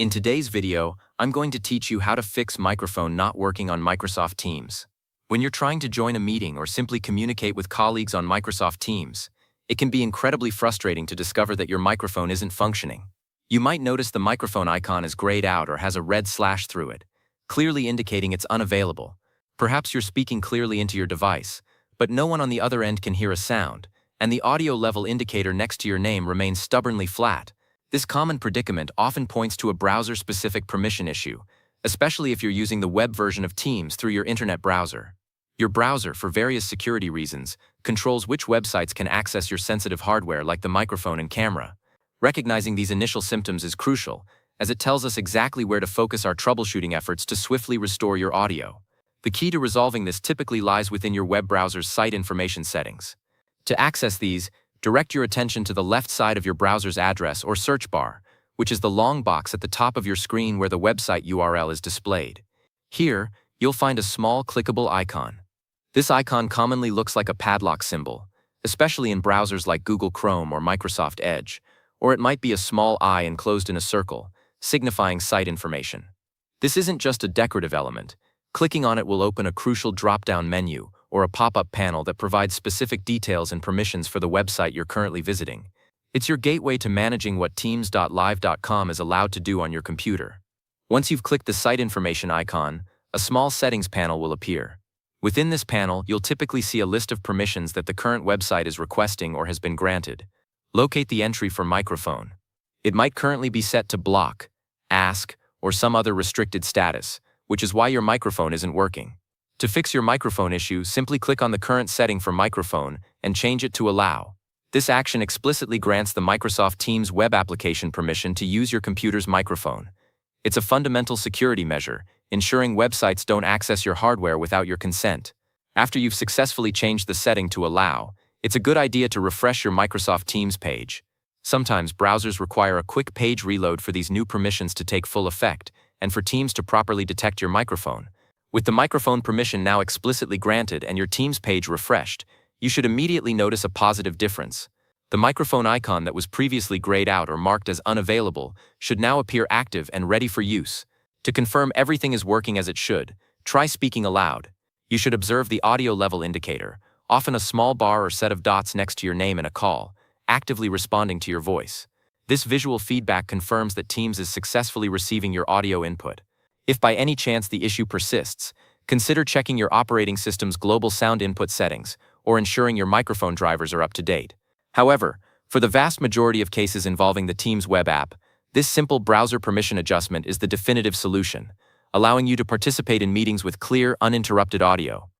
In today's video, I'm going to teach you how to fix microphone not working on Microsoft Teams. When you're trying to join a meeting or simply communicate with colleagues on Microsoft Teams, it can be incredibly frustrating to discover that your microphone isn't functioning. You might notice the microphone icon is grayed out or has a red slash through it, clearly indicating it's unavailable. Perhaps you're speaking clearly into your device, but no one on the other end can hear a sound, and the audio level indicator next to your name remains stubbornly flat. This common predicament often points to a browser-specific permission issue, especially if you're using the web version of Teams through your internet browser. Your browser, for various security reasons, controls which websites can access your sensitive hardware like the microphone and camera. Recognizing these initial symptoms is crucial, as it tells us exactly where to focus our troubleshooting efforts to swiftly restore your audio. The key to resolving this typically lies within your web browser's site information settings. To access these, direct your attention to the left side of your browser's address or search bar, which is the long box at the top of your screen where the website URL is displayed. Here, you'll find a small clickable icon. This icon commonly looks like a padlock symbol, especially in browsers like Google Chrome or Microsoft Edge, or it might be a small eye enclosed in a circle, signifying site information. This isn't just a decorative element. Clicking on it will open a crucial drop-down menu or a pop-up panel that provides specific details and permissions for the website you're currently visiting. It's your gateway to managing what teams.live.com is allowed to do on your computer. Once you've clicked the site information icon, a small settings panel will appear. Within this panel, you'll typically see a list of permissions that the current website is requesting or has been granted. Locate the entry for microphone. It might currently be set to block, ask, or some other restricted status, which is why your microphone isn't working. To fix your microphone issue, simply click on the current setting for microphone and change it to allow. This action explicitly grants the Microsoft Teams web application permission to use your computer's microphone. It's a fundamental security measure, ensuring websites don't access your hardware without your consent. After you've successfully changed the setting to allow, it's a good idea to refresh your Microsoft Teams page. Sometimes browsers require a quick page reload for these new permissions to take full effect, and for Teams to properly detect your microphone. With the microphone permission now explicitly granted and your Teams page refreshed, you should immediately notice a positive difference. The microphone icon that was previously grayed out or marked as unavailable should now appear active and ready for use. To confirm everything is working as it should, try speaking aloud. You should observe the audio level indicator, often a small bar or set of dots next to your name in a call, actively responding to your voice. This visual feedback confirms that Teams is successfully receiving your audio input. If by any chance the issue persists, consider checking your operating system's global sound input settings or ensuring your microphone drivers are up to date. However, for the vast majority of cases involving the Teams web app, this simple browser permission adjustment is the definitive solution, allowing you to participate in meetings with clear, uninterrupted audio.